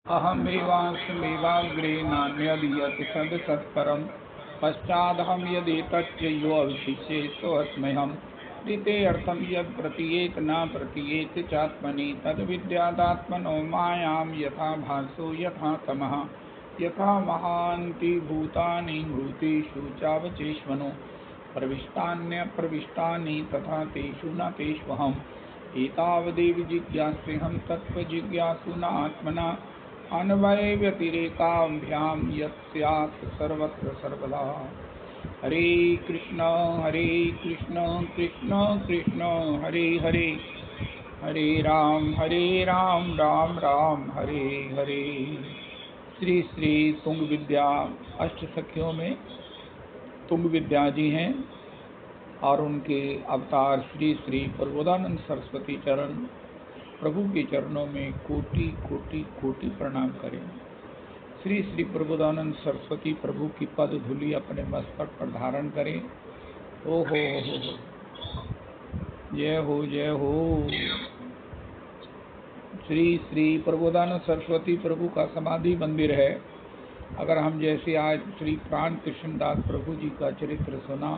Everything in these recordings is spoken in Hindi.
अहमेवांशमेवाग्रे नान्यदीयते सदसत्परं पश्चादहं यदेतच्च यो अवशिष्ये सोऽस्म्यहम् ऋतेऽर्थं यत् प्रतीयेत न प्रतीयेत चात्मनि तद्विद्यादात्मनो मायां यथा भासो यथा तमः यथा महान्ति भूतानि भूतेषु चावचेष्वनो प्रविष्टान्यप्रविष्टानि तथा तेषु न तेष्वहम् एतावदेव जिज्ञास्यहं तत्त्वजिज्ञासुना आत्मना अन्वय व्यतिरेकाभ्यां यत् स्यात् सर्वत्र सर्वदा। हरे कृष्ण कृष्ण कृष्ण हरे हरे, हरे राम राम राम हरे हरे। श्री श्री तुंग विद्या अष्ट सखियों में तुंग विद्या जी हैं और उनके अवतार श्री श्री प्रबोधानंद सरस्वती चरण प्रभु के चरणों में कोटि कोटि कोटि प्रणाम करें। श्री श्री प्रबोधानंद सरस्वती प्रभु की पद धूलि अपने मस्तक पर धारण करें। ओ हो जय हो जय हो। श्री श्री प्रबोधानंद सरस्वती प्रभु का समाधि मंदिर है। अगर हम जैसे आज श्री प्राण कृष्णदास प्रभु जी का चरित्र सुना,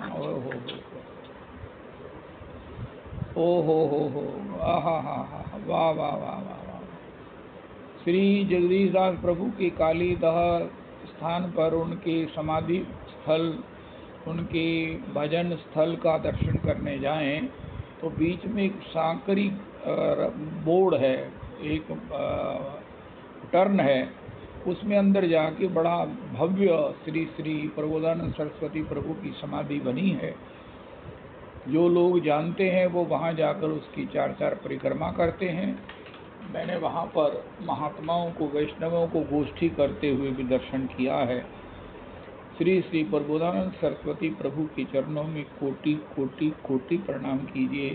ओ हो आहा हा हा, वाह वाह वाह वाह वाह। श्री जगदीश दास प्रभु के कालीदह स्थान पर उनके समाधि स्थल, उनके भजन स्थल का दर्शन करने जाएं तो बीच में एक सांकरी बोर्ड है, एक टर्न है, उसमें अंदर जाके बड़ा भव्य श्री श्री प्रबोधानंद सरस्वती प्रभु की समाधि बनी है। जो लोग जानते हैं वो वहाँ जाकर उसकी चार चार परिक्रमा करते हैं। मैंने वहाँ पर महात्माओं को, वैष्णवों को गोष्ठी करते हुए भी दर्शन किया है। श्री श्री प्रबोधानंद सरस्वती प्रभु के चरणों में कोटि कोटि कोटि प्रणाम कीजिए।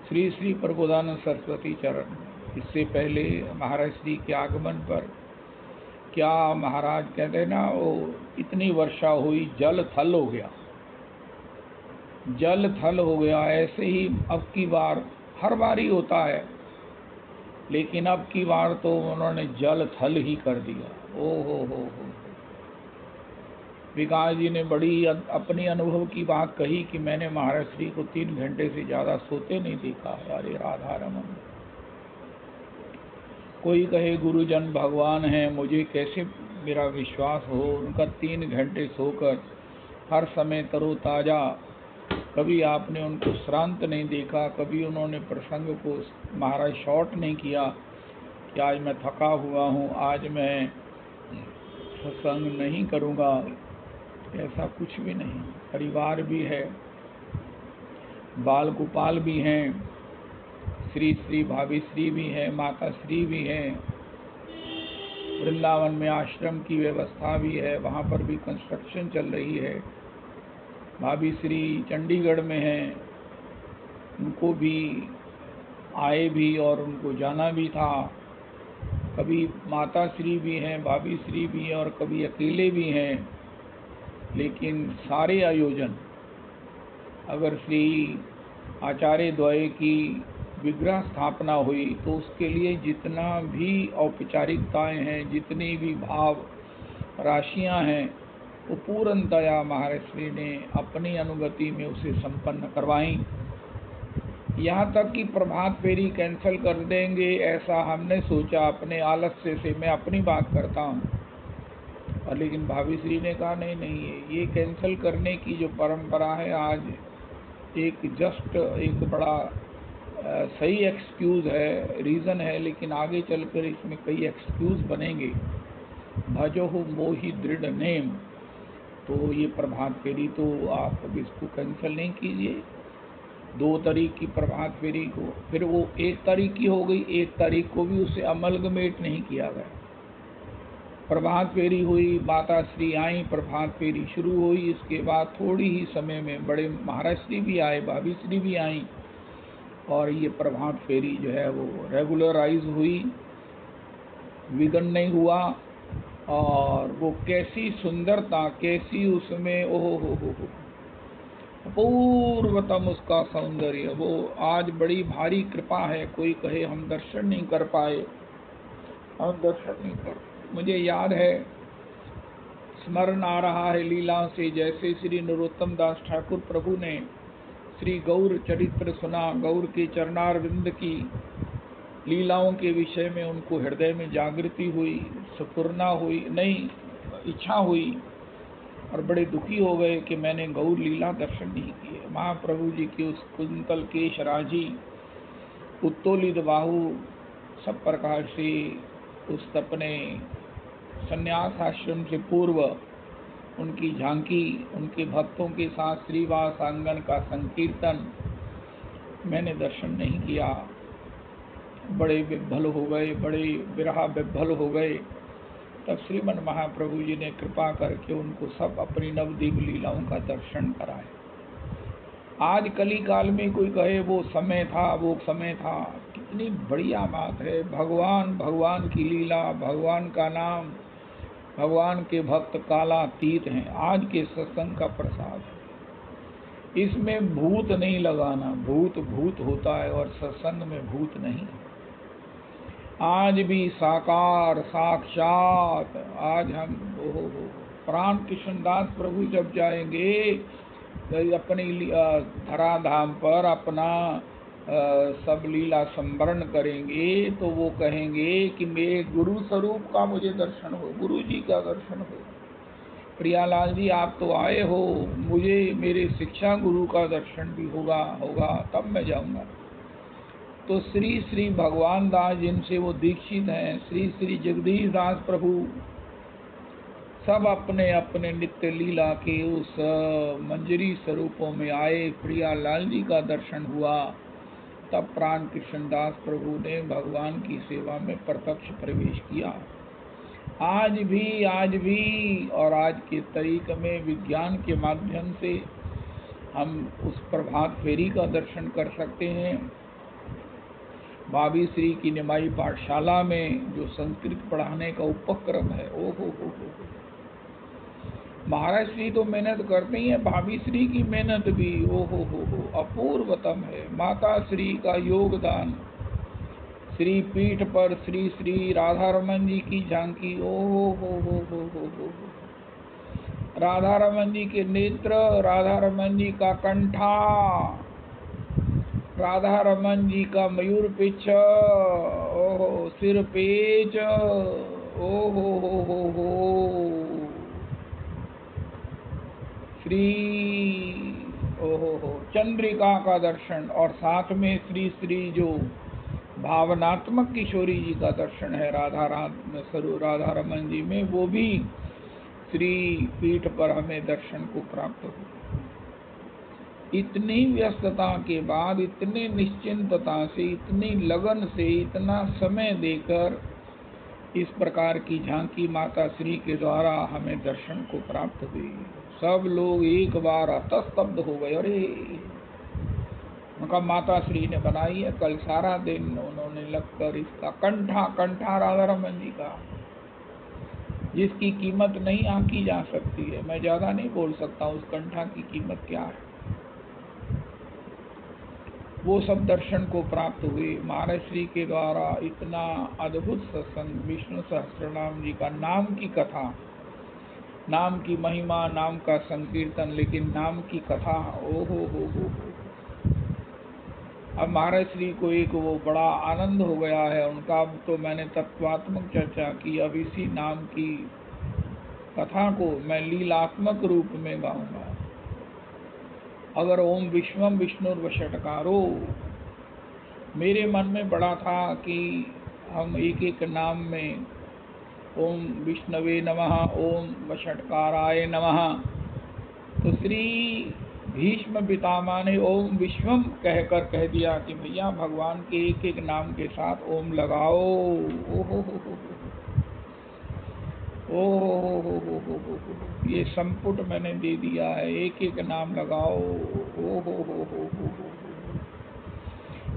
श्री श्री प्रबोधानंद सरस्वती चरण। इससे पहले महाराज श्री के आगमन पर क्या महाराज कहते हैं ना, वो इतनी वर्षा हुई, जल थल हो गया, जल थल हो गया। ऐसे ही अब की बार, हर बार ही होता है, लेकिन अब की बार तो उन्होंने जल थल ही कर दिया। ओ हो। विकास जी ने बड़ी अपनी अनुभव की बात कही कि मैंने महाराज श्री को 3 घंटे से ज़्यादा सोते नहीं देखा। अरे राधा रमन। कोई कहे गुरुजन भगवान हैं, मुझे कैसे मेरा विश्वास हो। उनका 3 घंटे सोकर हर समय तरोताज़ा, कभी आपने उनको श्रांत नहीं देखा, कभी उन्होंने प्रसंग को महाराज शॉर्ट नहीं किया कि आज मैं थका हुआ हूँ, आज मैं सत्संग नहीं करूँगा, ऐसा कुछ भी नहीं। परिवार भी है, बाल गोपाल भी हैं, श्री श्री भाभी श्री भी हैं, माता श्री भी हैं, वृंदावन में आश्रम की व्यवस्था भी है, वहाँ पर भी कंस्ट्रक्शन चल रही है। भाभी श्री चंडीगढ़ में हैं, उनको भी आए भी और उनको जाना भी था। कभी माता श्री भी हैं, भाभी श्री भी हैं और कभी अकेले भी हैं। लेकिन सारे आयोजन, अगर श्री आचार्य द्वय की विग्रह स्थापना हुई तो उसके लिए जितना भी औपचारिकताएं हैं, जितनी भी भाव राशियां हैं, वो पूर्णतया महाराज श्री ने अपनी अनुगति में उसे संपन्न करवाई। यहाँ तक कि प्रभात फेरी कैंसिल कर देंगे ऐसा हमने सोचा, अपने आलस्य से, मैं अपनी बात करता हूँ। और लेकिन भाभी श्री ने कहा नहीं, ये कैंसिल करने की जो परंपरा है, आज एक एक बड़ा सही एक्सक्यूज़ है, रीज़न है, लेकिन आगे चलकर इसमें कई एक्सक्यूज़ बनेंगे। भजो हो मोहि दृढ़ नेम, तो ये प्रभात फेरी तो आप अब इसको कैंसिल नहीं कीजिए। 2 तारीख की प्रभात फेरी को, फिर वो 1 तारीख की हो गई, 1 तारीख को भी उसे अमलगमेट नहीं किया गया। प्रभात फेरी हुई, माता श्री आई, प्रभात फेरी शुरू हुई। इसके बाद थोड़ी ही समय में बड़े महाराज श्री भी आए, भाभी श्री भी आई और ये प्रभात फेरी जो है वो रेगुलराइज हुई, विघन नहीं हुआ। और वो कैसी सुंदरता, कैसी उसमें ओहो हो, अपूर्वतम उसका सौंदर्य। वो आज बड़ी भारी कृपा है। कोई कहे हम दर्शन नहीं कर पाए, और दर्शन नहीं कर। मुझे याद है, स्मरण आ रहा है लीलाओं से, जैसे श्री नरोत्तम दास ठाकुर प्रभु ने श्री गौर चरित्र सुना, गौर के चरणारविंद की लीलाओं के विषय में उनको हृदय में जागृति हुई, स्फुरना हुई, नहीं इच्छा हुई, और बड़े दुखी हो गए कि मैंने गौर लीला दर्शन नहीं किए। महाप्रभु जी की उस कुंतल केश राजी, उत्तोलित बाहु, सब प्रकार से उस अपने संन्यास आश्रम से पूर्व उनकी झांकी, उनके भक्तों के साथ श्रीवास आंगन का संकीर्तन मैंने दर्शन नहीं किया। बड़े विभ्वल हो गए, बड़े विरहा विभ्वल हो गए। तब श्रीमन महाप्रभु जी ने कृपा करके उनको सब अपनी नवदीप लीलाओं का दर्शन कराए। आज कली काल में कोई कहे वो समय था, वो समय था, कितनी बढ़िया बात है। भगवान, भगवान की लीला, भगवान का नाम, भगवान के भक्त कालातीत हैं। आज के सत्संग का प्रसाद है, इसमें भूत नहीं लगाना। भूत भूत होता है और सत्संग में भूत नहीं। आज भी साकार साक्षात, आज हम प्राण कृष्णदास प्रभु जब जाएंगे अपनी धराधाम पर अपना सब लीला संवरण करेंगे, तो वो कहेंगे कि मेरे गुरु स्वरूप का मुझे दर्शन हो, गुरु जी का दर्शन हो। प्रियालाल जी आप तो आए हो, मुझे मेरे शिक्षा गुरु का दर्शन भी होगा तब मैं जाऊंगा। तो श्री श्री भगवान दास जिनसे वो दीक्षित हैं, श्री श्री जगदीश दास प्रभु, सब अपने अपने नित्य लीला के उस मंजरी स्वरूपों में आए। प्रियालाल जी का दर्शन हुआ, तब प्राण कृष्णदास प्रभु ने भगवान की सेवा में प्रत्यक्ष प्रवेश किया। आज भी और आज के तरीके में विज्ञान के माध्यम से हम उस प्रभात फेरी का दर्शन कर सकते हैं। भाभी श्री की निमाई पाठशाला में जो संस्कृत पढ़ाने का उपक्रम है, ओ हो, महाराज श्री तो मेहनत करते ही हैं, भाभी श्री की मेहनत भी ओ हो अपूर्वतम है। माता श्री का योगदान, श्री पीठ पर श्री श्री राधा रमन जी की झांकी, ओ हो। राधा रमन जी के नेत्र, राधा रमन जी का कंठा, राधा रमन जी का मयूर पिछ, ओहो सिर पेच, ओ हो श्री ओहो चंद्रिका का दर्शन, और साथ में श्री श्री जो भावनात्मक किशोरी जी का दर्शन है राधा रमन जी में, वो भी श्री पीठ पर हमें दर्शन को प्राप्त हो। इतनी व्यस्तता के बाद, इतने निश्चिंतता से, इतनी लगन से, इतना समय देकर इस प्रकार की झांकी माता श्री के द्वारा हमें दर्शन को प्राप्त हुई। सब लोग एक बार हतस्तब्ध हो गए। अरे उनका माता श्री ने बनाई है, कल सारा दिन उन्होंने लगकर इसका कंठा राधा रमन जी का, जिसकी कीमत नहीं आंकी जा सकती है। मैं ज्यादा नहीं बोल सकता उस कंठा की कीमत क्या है। वो सब दर्शन को प्राप्त हुए महाराज श्री के द्वारा। इतना अद्भुत सत्संग, विष्णु सहस्त्रनाम जी का, नाम की कथा, नाम की महिमा, नाम का संकीर्तन, लेकिन नाम की कथा, ओ हो। अब महाराज श्री को एक वो बड़ा आनंद हो गया है उनका। अब तो मैंने तत्वात्मक चर्चा की, अब इसी नाम की कथा को मैं लीलात्मक रूप में गाऊंगा। अगर ओम विश्वम विष्णुर्वषट्कारो, मेरे मन में बड़ा था कि हम एक एक नाम में ओम विष्णवे नमः, ओम वषट्काराय नमः, तो श्री भीष्म पितामह ने ओम विश्वम कहकर कह दिया कि भैया भगवान के एक एक नाम के साथ ओम लगाओ। ओ हो, ये संपुट मैंने दे दिया है, एक एक नाम लगाओ। ओ हो,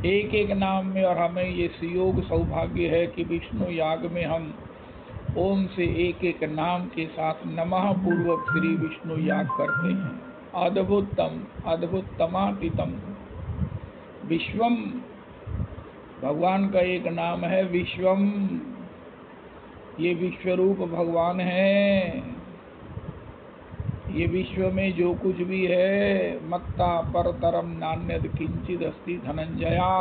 एक एक नाम में। और हमें ये सुयोग सौभाग्य है कि विष्णु याग में हम ओम से एक एक नाम के साथ नमः पूर्वक श्री विष्णु याग करते हैं। अद्भुतम अद्भुतमातीतम विश्वम, भगवान का एक नाम है विश्वम, ये विश्वरूप भगवान है। ये विश्व में जो कुछ भी है, मत्ता परतरम नान्यद किंचिद अस्ति धनंजया।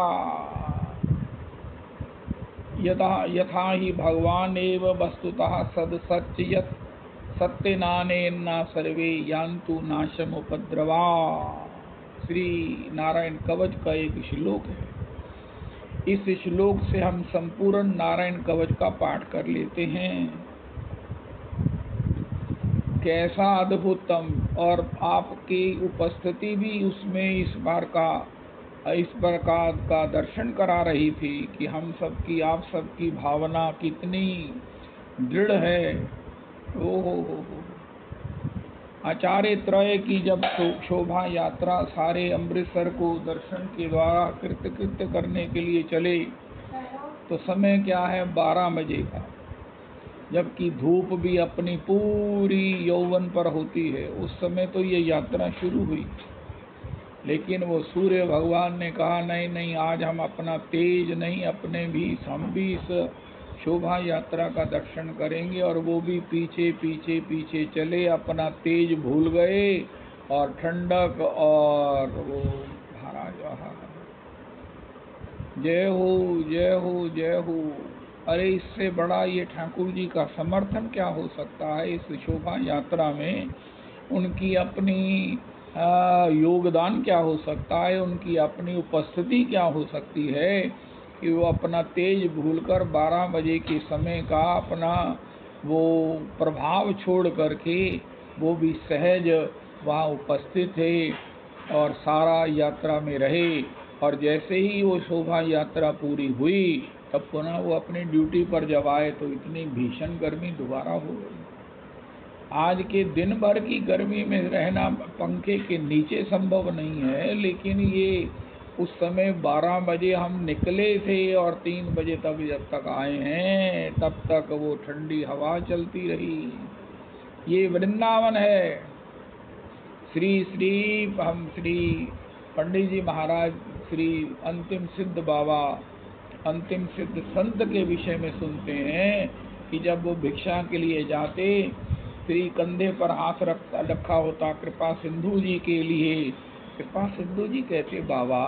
यथा ही भगवान एव वस्तुतः सद सत्य यत् सत्य नानेन्ना सर्वे यान्तु नाशम उपद्रवा। श्री नारायण कवच का एक श्लोक है। इस श्लोक से हम संपूर्ण नारायण कवच का पाठ कर लेते हैं। कैसा अद्भुतम, और आपकी उपस्थिति भी उसमें इस प्रकार का दर्शन करा रही थी कि हम सबकी, आप सबकी भावना कितनी दृढ़ है। ओहो, आचार्य त्रय की जब शोभा यात्रा सारे अमृतसर को दर्शन के द्वारा कृत्य करने के लिए चले, तो समय क्या है, 12 बजे का, जबकि धूप भी अपनी पूरी यौवन पर होती है। उस समय तो ये यात्रा शुरू हुई, लेकिन वो सूर्य भगवान ने कहा नहीं नहीं, आज हम अपना तेज नहीं, हम भी इस शोभा यात्रा का दर्शन करेंगे। और वो भी पीछे पीछे पीछे चले, अपना तेज भूल गए और ठंडक और वो धारा जहा। जय हो जय हो जय हो। अरे इससे बड़ा ये ठाकुर जी का समर्थन क्या हो सकता है। इस शोभा यात्रा में उनकी अपनी योगदान क्या हो सकता है, उनकी अपनी उपस्थिति क्या हो सकती है कि वो अपना तेज भूलकर 12 बजे के समय का अपना वो प्रभाव छोड़ करके वो भी सहज वहाँ उपस्थित थे और सारा यात्रा में रहे। और जैसे ही वो शोभा यात्रा पूरी हुई, तब पुनः वो अपनी ड्यूटी पर जब आए तो इतनी भीषण गर्मी दोबारा हो गई। आज के दिन भर की गर्मी में रहना पंखे के नीचे संभव नहीं है, लेकिन ये उस समय 12 बजे हम निकले थे और 3 बजे तक जब तक आए हैं, तब तक वो ठंडी हवा चलती रही। ये वृंदावन है। हम श्री पंडित जी महाराज, श्री अंतिम सिद्ध बाबा, अंतिम सिद्ध संत के विषय में सुनते हैं कि जब वो भिक्षा के लिए जाते, श्री कंधे पर हाथ रखा होता कृपा सिंधु जी के लिए। कृपा सिंधु जी कहते, बाबा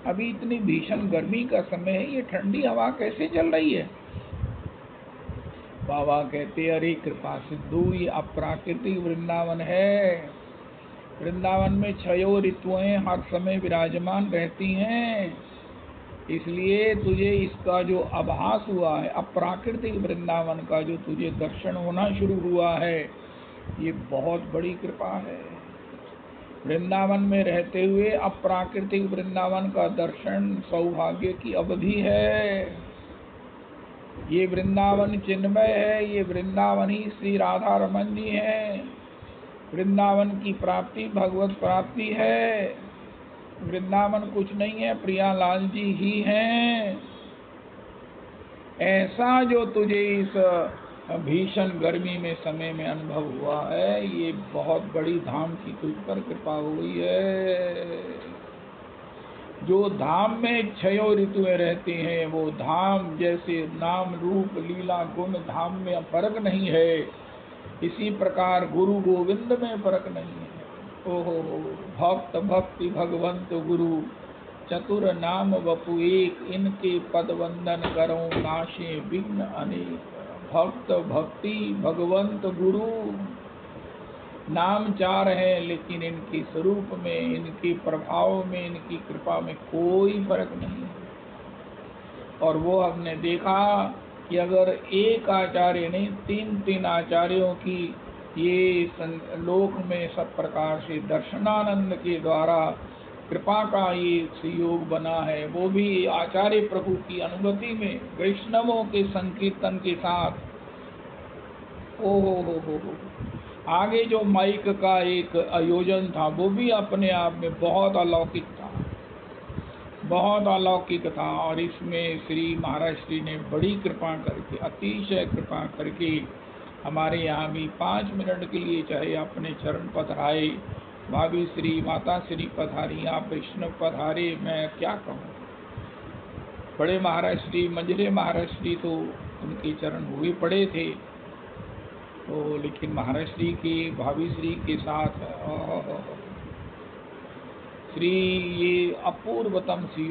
अभी इतनी भीषण गर्मी का समय है, ये ठंडी हवा कैसे चल रही है। बाबा कहते, अरे कृपा सिंधु, ये अप्राकृतिक वृंदावन है। वृंदावन में 6 ऋतुएं हर समय विराजमान रहती हैं, इसलिए तुझे इसका जो आभास हुआ है, अप्राकृतिक वृंदावन का जो तुझे दर्शन होना शुरू हुआ है, ये बहुत बड़ी कृपा है। वृंदावन में रहते हुए अप्राकृतिक वृंदावन का दर्शन सौभाग्य की अवधि है। ये वृंदावन चिन्मय है, ये वृंदावन ही श्री राधा रमन जी हैं। वृंदावन की प्राप्ति भगवत प्राप्ति है। वृंदावन कुछ नहीं है, प्रियालाल जी ही हैं। ऐसा जो तुझे इस भीषण गर्मी में समय में अनुभव हुआ है, ये बहुत बड़ी धाम की तुझ पर कृपा हुई है। जो धाम में 6 ऋतुएं रहती हैं, वो धाम जैसे नाम रूप लीला गुण धाम में फर्क नहीं है, इसी प्रकार गुरु गोविंद में फर्क नहीं है। ओहो, भक्त भक्ति भगवंत गुरु चतुर नाम वपु एक, इनके पद वंदन करो नाशे विघ्न अनेक। भक्त भक्ति भगवंत गुरु नाम 4 है, लेकिन इनके स्वरूप में, इनके प्रभाव में, इनकी कृपा में कोई फर्क नहीं है। और वो हमने देखा कि अगर एक आचार्य नहीं, 3 आचार्यों की ये लोक में सब प्रकार से दर्शनानंद के द्वारा कृपा का ये सहयोग बना है, वो भी आचार्य प्रभु की अनुमति में वैष्णवों के संकीर्तन के साथ। ओहो, आगे जो माइक का एक आयोजन था, वो भी अपने आप में बहुत अलौकिक था, बहुत अलौकिक था। और इसमें श्री महाराज श्री ने बड़ी कृपा करके, अतिशय कृपा करके हमारे यहाँ भी 5 मिनट के लिए चाहे अपने चरण पधराए। भाभी श्री माता श्री पधारी, आप वैष्णव पधारे, मैं क्या कहूँ। बड़े महाराज श्री, मंझले महाराज श्री तो उनके चरण हुए पड़े थे। तो लेकिन महाराज श्री के भाभी श्री के साथ श्री ये अपूर्वतम सी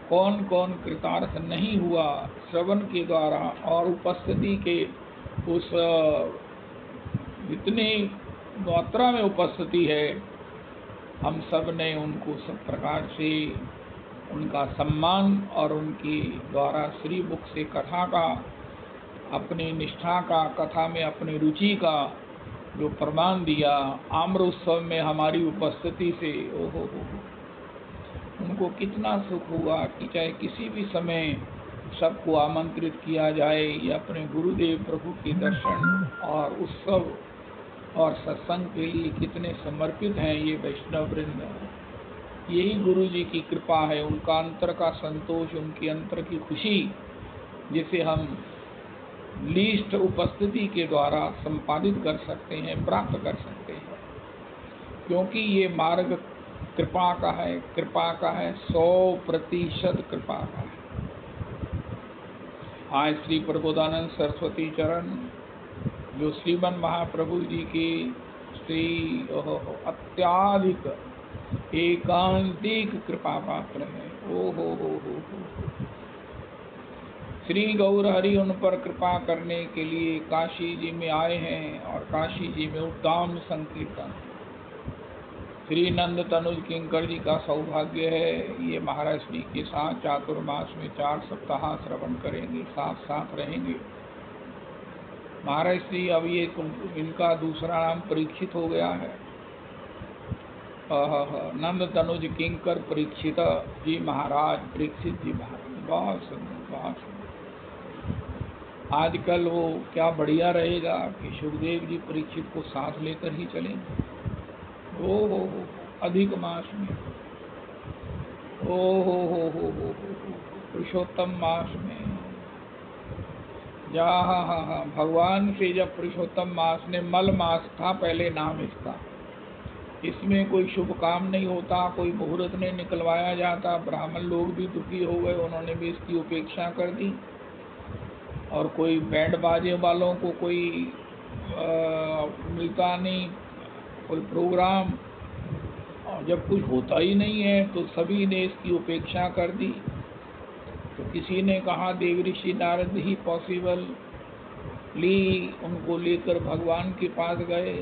कौन कौन कृतार्थ नहीं हुआ श्रवण के द्वारा और उपस्थिति के उस जितनी मात्रा में उपस्थिति है, हम सब ने उनको सब प्रकार से उनका सम्मान और उनकी द्वारा श्री मुख से कथा का, अपनी निष्ठा का, कथा में अपनी रुचि का जो प्रमाण दिया आम्र उत्सव में हमारी उपस्थिति से, ओहो हो, उनको कितना सुख हुआ कि चाहे किसी भी समय सबको आमंत्रित किया जाए या अपने गुरुदेव प्रभु के दर्शन और उत्सव और सत्संग के लिए कितने समर्पित हैं ये वैष्णव वृंद। यही गुरु जी की कृपा है, उनका अंतर का संतोष, उनकी अंतर की खुशी, जिसे हम लीस्ट उपस्थिति के द्वारा संपादित कर सकते हैं, प्राप्त कर सकते हैं। क्योंकि ये मार्ग कृपा का है, कृपा का है, 100% कृपा का है। आज श्री प्रबोधानंद सरस्वती चरण जो श्रीमन महाप्रभु जी की श्री अत्याधिक एकांतिक कृपा पात्र है। ओ हो। श्री गौर हरि उन पर कृपा करने के लिए काशी जी में आए हैं और काशी जी में उद्दाम संकीर्तन श्री नंद तनुज किंकर जी का सौभाग्य है। ये महाराज श्री के साथ चातुर्मास में 4 सप्ताह श्रवण करेंगे, साथ रहेंगे। महाराज श्री अब ये इनका दूसरा नाम परीक्षित हो गया है। नंद तनुज किंकर परीक्षित जी महाराज, परीक्षित जी महाराज, बहुत सुंदर। आजकल वो क्या बढ़िया रहेगा कि सुखदेव जी परीक्षित को साथ लेकर ही चलेंगे। ओ हो अधिक मास में, ओ हो पुरुषोत्तम मास में हाँ, भगवान से जब पुरुषोत्तम मास ने मल मास था पहले नाम इसका, इसमें कोई शुभ काम नहीं होता, कोई मुहूर्त नहीं निकलवाया जाता। ब्राह्मण लोग भी दुखी हो गए, उन्होंने भी इसकी उपेक्षा कर दी। और कोई बैंड बाजे वालों को कोई मिलता नहीं, कोई प्रोग्राम, और जब कुछ होता ही नहीं है तो सभी ने इसकी उपेक्षा कर दी। तो किसी ने कहा देव ऋषि नारद ही पॉसिबल ली, उनको लेकर भगवान के पास गए।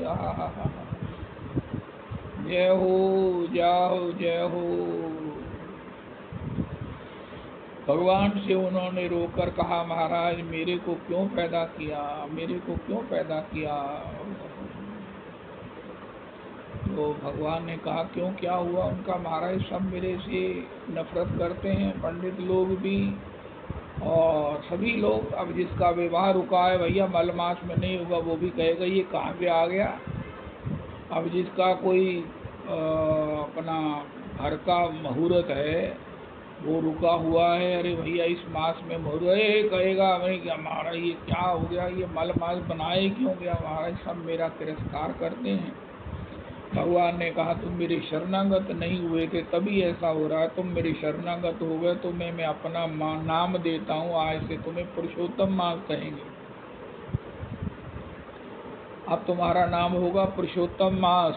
जय हो जय हो। भगवान से उन्होंने रोकर कहा महाराज मेरे को क्यों पैदा किया, मेरे को क्यों पैदा किया। तो भगवान ने कहा क्यों, क्या हुआ। उनका महाराज सब मेरे से नफरत करते हैं, पंडित लोग भी और सभी लोग। अब जिसका विवाह रुका है भैया मल मास में नहीं होगा, वो भी कहेगा ये कहाँ पे आ गया। अब जिसका कोई अपना घर का मुहूर्त है वो रुका हुआ है, अरे भैया इस मास में मुहूर्त, कहेगा भाई कि हमारा ये क्या हो गया, ये मल मास बनाए क्यों गया। महाराज सब मेरा तिरस्कार करते हैं। भगवान ने कहा तुम मेरे शरणागत नहीं हुए थे तभी ऐसा हो रहा है, तुम मेरे शरणागत हो गए तो मैं अपना नाम देता हूँ, आज से तुम्हें पुरुषोत्तम मास कहेंगे। अब तुम्हारा नाम होगा पुरुषोत्तम मास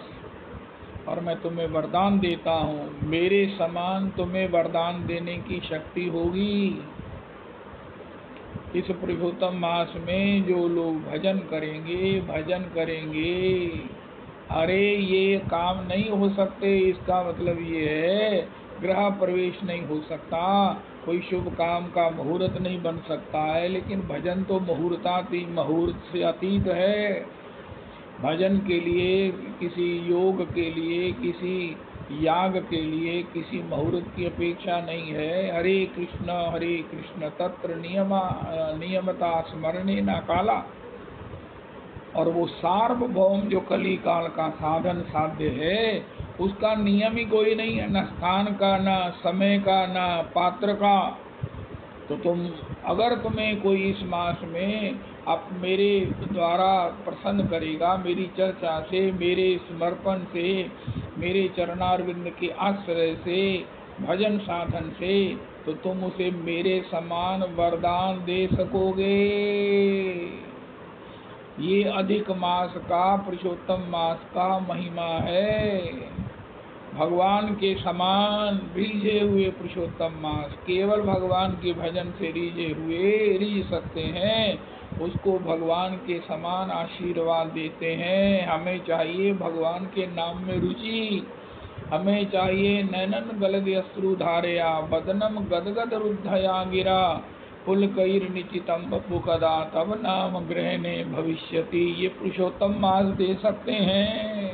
और मैं तुम्हें वरदान देता हूँ, मेरे समान तुम्हें वरदान देने की शक्ति होगी। इस पुरुषोत्तम मास में जो लोग भजन करेंगे, अरे ये काम नहीं हो सकते, इसका मतलब ये है गृह प्रवेश नहीं हो सकता, कोई शुभ काम का मुहूर्त नहीं बन सकता है। लेकिन भजन तो मुहूर्त से अतीत है। भजन के लिए, किसी योग के लिए, किसी याग के लिए किसी मुहूर्त की अपेक्षा नहीं है। हरे कृष्ण तत्र नियमता स्मरणे न काला। और वो सार्वभौम जो कली काल का साधन साध्य है उसका नियम ही कोई नहीं है, न स्थान का, न समय का, न पात्र का। तो अगर तुम्हें कोई इस मास में आप मेरे द्वारा प्रसन्न करेगा, मेरी चर्चा से, मेरे समर्पण से, मेरे चरणारविंद के आश्रय से, भजन साधन से, तो तुम उसे मेरे समान वरदान दे सकोगे। ये अधिक मास का, पुरुषोत्तम मास का महिमा है। भगवान के समान रिझे हुए पुरुषोत्तम मास, केवल भगवान के भजन से रिझ सकते हैं, उसको भगवान के समान आशीर्वाद देते हैं। हमें चाहिए भगवान के नाम में रुचि, हमें चाहिए नैनन गलद अश्रु धारया, बदनम गदगद रुद्धया गिरा, पुलकैर निचितम बपुकदा तब नाम ग्रहणे भविष्यति। ये पुरुषोत्तम मास दे सकते हैं।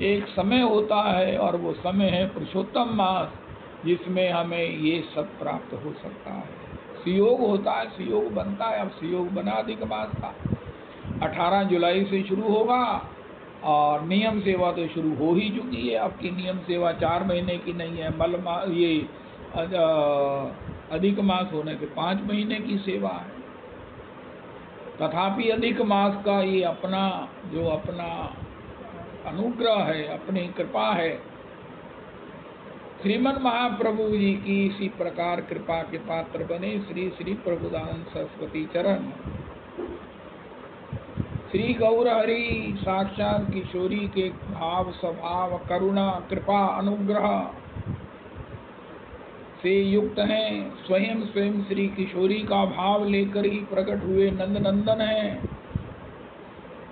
एक समय होता है और वो समय है पुरुषोत्तम मास, जिसमें हमें ये सब प्राप्त हो सकता है। सुयोग होता है, सुयोग बनता है। अब सुयोग बना अधिक मास का 18 जुलाई से शुरू होगा और नियम सेवा तो शुरू हो ही चुकी है। अब की नियम सेवा 4 महीने की नहीं है, ये अधिक मास होने से 5 महीने की सेवा है। तथापि अधिक मास का ये अपना जो अपना अनुग्रह है, अपनी कृपा है। श्रीमन महाप्रभु जी की इसी प्रकार कृपा के पात्र बने श्री श्री प्रभुदानंद सरस्वती चरण। श्री गौर हरि साक्षात किशोरी के भाव स्वभाव करुणा कृपा अनुग्रह से युक्त हैं। स्वयं श्री किशोरी का भाव लेकर ही प्रकट हुए नंद नंदन हैं।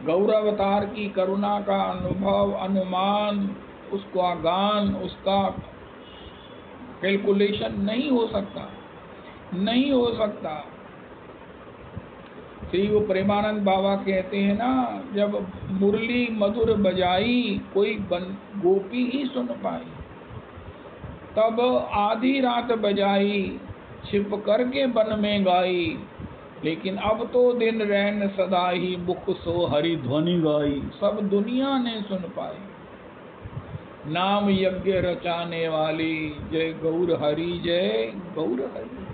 गौरावतार की करुणा का अनुभव, अनुमान, उसका गान, उसका कैलकुलेशन नहीं हो सकता, नहीं हो सकता। श्री वो प्रेमानंद बाबा कहते हैं ना, जब मुरली मधुर बजाई कोई गोपी ही सुन पाई, तब आधी रात बजाई छिप करके वन में गाई। लेकिन अब तो दिन रैन सदा ही मुख सो हरि ध्वनि गाई, सब दुनिया ने सुन पाई। नाम यज्ञ रचाने वाली जय गौर हरि, जय गौर हरि।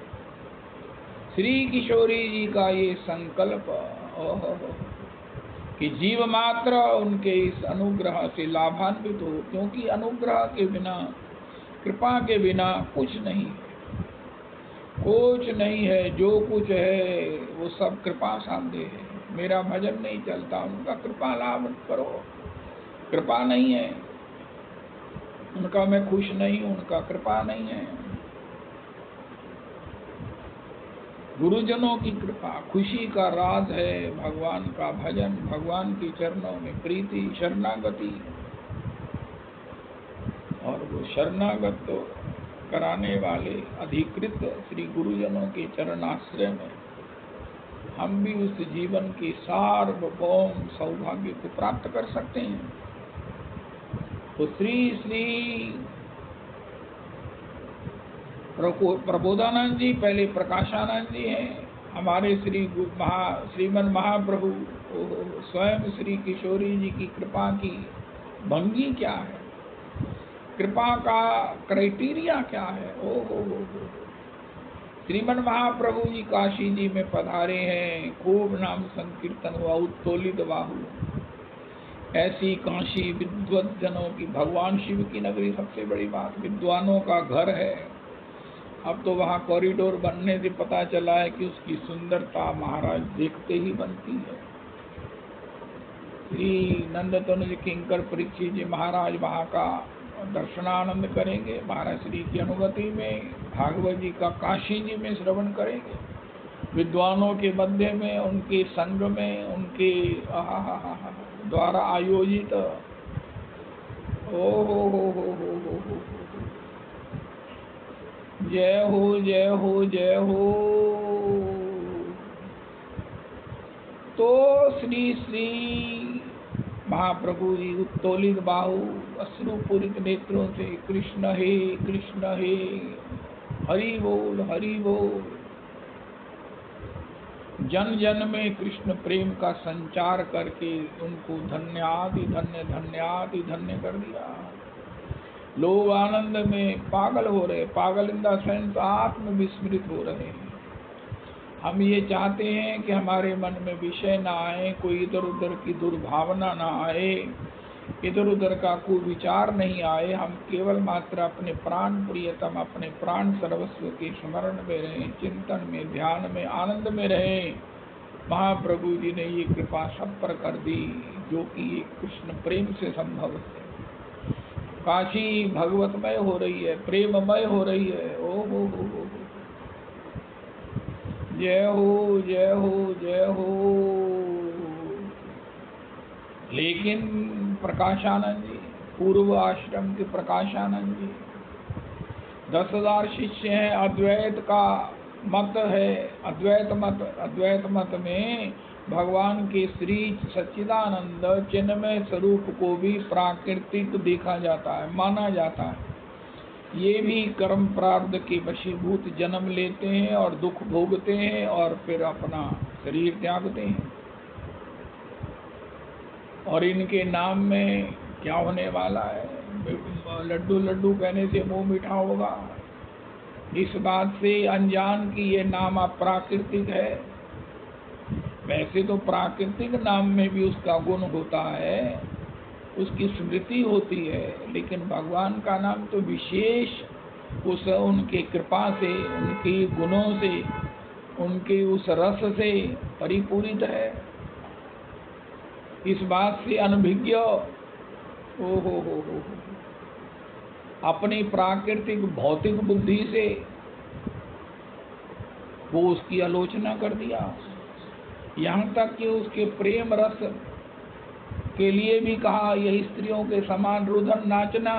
श्री किशोरी जी का ये संकल्प कि जीव मात्र उनके इस अनुग्रह से लाभान्वित हो, क्योंकि अनुग्रह के बिना, कृपा के बिना कुछ नहीं है, कुछ नहीं है। जो कुछ है वो सब कृपा सामने है। मेरा भजन नहीं चलता, उनका कृपा लाभ करो। कृपा नहीं है उनका, मैं खुश नहीं हूं, उनका कृपा नहीं है। गुरुजनों की कृपा खुशी का राज है। भगवान का भजन, भगवान के चरणों में प्रीति, शरणागति, और वो शरणागत तो कराने वाले अधिकृत श्री गुरुजनों के चरणाश्रय में हम भी उस जीवन के सार्वभौम सौभाग्य को प्राप्त कर सकते हैं। तो श्री श्री प्रबोधानंद जी पहले प्रकाशानंद जी हैं, हमारे श्रीमन महाप्रभु स्वयं श्री किशोरी जी की कृपा की भंगी क्या है, कृपा का क्राइटेरिया क्या है। ओ हो। श्रीमन महाप्रभु जी काशी जी में पधारे हैं, खूब नाम संकीर्तन हुआ, उत्तोलित बाहु। ऐसी काशी विद्वत जनों की, भगवान शिव की नगरी, सबसे बड़ी बात विद्वानों का घर है। अब तो वहाँ कॉरिडोर बनने से पता चला है कि उसकी सुंदरता महाराज देखते ही बनती है। श्री नंदतनुज किंकर परीक्षित जी महाराज वहाँ का दर्शनानंद करेंगे, महाराज श्री की अनुगति में, भागवत जी का काशी जी में श्रवण करेंगे, विद्वानों के मध्य में, उनके संग में, उनके द्वारा आयोजित। ओ हो। जय हो, जय हो, जय हो। तो श्री श्री महाप्रभु जी उत्तोलित बाहु, अश्रुपूरित नेत्रों से कृष्ण हे, कृष्ण हे, हरि बोल, हरि बोल। जन जन में कृष्ण प्रेम का संचार करके उनको धन्यादि धन्य, धन्यादि धन्य कर दिया। लोग आनंद में पागल हो रहे, पागल इन द सेंस आत्म विस्मृत हो रहे हैं। हम ये चाहते हैं कि हमारे मन में विषय ना आए, कोई इधर उधर की दुर्भावना ना आए, इधर उधर का कोई विचार नहीं आए, हम केवल मात्र अपने प्राण प्रियतम, अपने प्राण सर्वस्व के स्मरण में रहें, चिंतन में, ध्यान में, आनंद में रहें। महाप्रभु जी ने ये कृपा सब पर कर दी, जो कि कृष्ण प्रेम से संभव है। काशी भगवतमय हो रही है, प्रेममय हो रही है। ओ हो, जय हो, जय हो, जय हो। लेकिन प्रकाशानंद जी, पूर्व आश्रम के प्रकाशानंद जी, 10,000 शिष्य हैं, अद्वैत का मत है, अद्वैत मत में भगवान के श्री सच्चिदानंद चिन्मय स्वरूप को भी प्राकृतिक देखा जाता है, माना जाता है। ये भी कर्म प्रारब्ध के वशीभूत जन्म लेते हैं और दुख भोगते हैं और फिर अपना शरीर त्यागते हैं। और इनके नाम में क्या होने वाला है? लड्डू लड्डू कहने से मुंह मीठा होगा। इस बात से अनजान कि ये नाम अप्राकृतिक है। वैसे तो प्राकृतिक नाम में भी उसका गुण होता है, उसकी स्मृति होती है, लेकिन भगवान का नाम तो विशेष उनके कृपा से, उनके गुणों से, उनके उस रस से परिपूरित है। इस बात से अनभिज्ञ हो अपनी प्राकृतिक भौतिक बुद्धि से वो उसकी आलोचना कर दिया। यहाँ तक कि उसके प्रेम रस के लिए भी कहा, यह स्त्रियों के समान रुदन नाचना।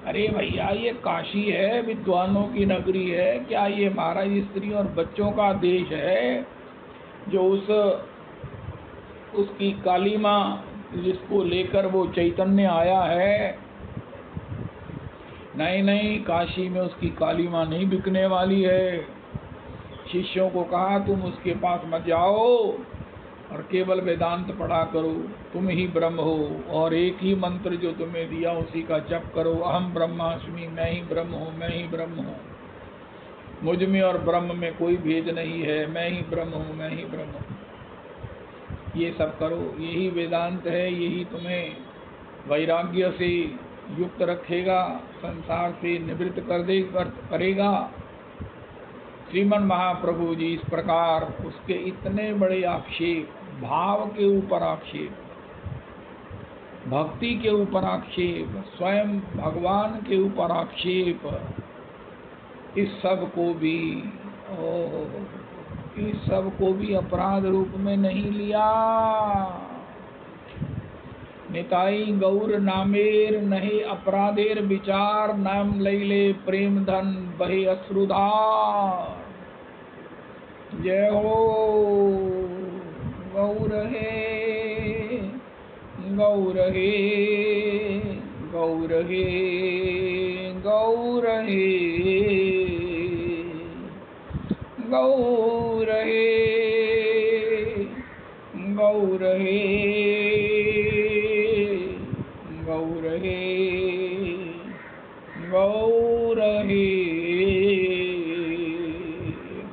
अरे भैया, ये काशी है, विद्वानों की नगरी है, क्या ये महाराज स्त्रियों और बच्चों का देश है? जो उसकी काली माँ जिसको लेकर वो चैतन्य आया है, नहीं, काशी में उसकी काली माँ नहीं बिकने वाली है। शिष्यों को कहा, तुम उसके पास मत जाओ और केवल वेदांत पढ़ा करो, तुम ही ब्रह्म हो, और एक ही मंत्र जो तुम्हें दिया उसी का जप करो। अहम ब्रह्मास्मि, मैं ही ब्रह्म हूँ, मैं ही ब्रह्म हूँ, मुझ में और ब्रह्म में कोई भेद नहीं है, मैं ही ब्रह्म हूँ, मैं ही ब्रह्म हूँ। ये सब करो, यही वेदांत है, यही तुम्हें वैराग्य से युक्त रखेगा, संसार से निवृत्त करेगा। श्रीमन महाप्रभु जी इस प्रकार उसके इतने बड़े आक्षेप, भाव के ऊपर आक्षेप, भक्ति के ऊपर आक्षेप, स्वयं भगवान के ऊपर आक्षेप, इस सब को भी अपराध रूप में नहीं लिया। निताई गौर नामेर नहीं अपराधेर विचार, नाम लैले प्रेम धन बहे अश्रुधार। जय हो, गौर हे, गौर हे, गौर हे, गौर हे, गौर हे, गौर हे, गौर हे, गौर हे,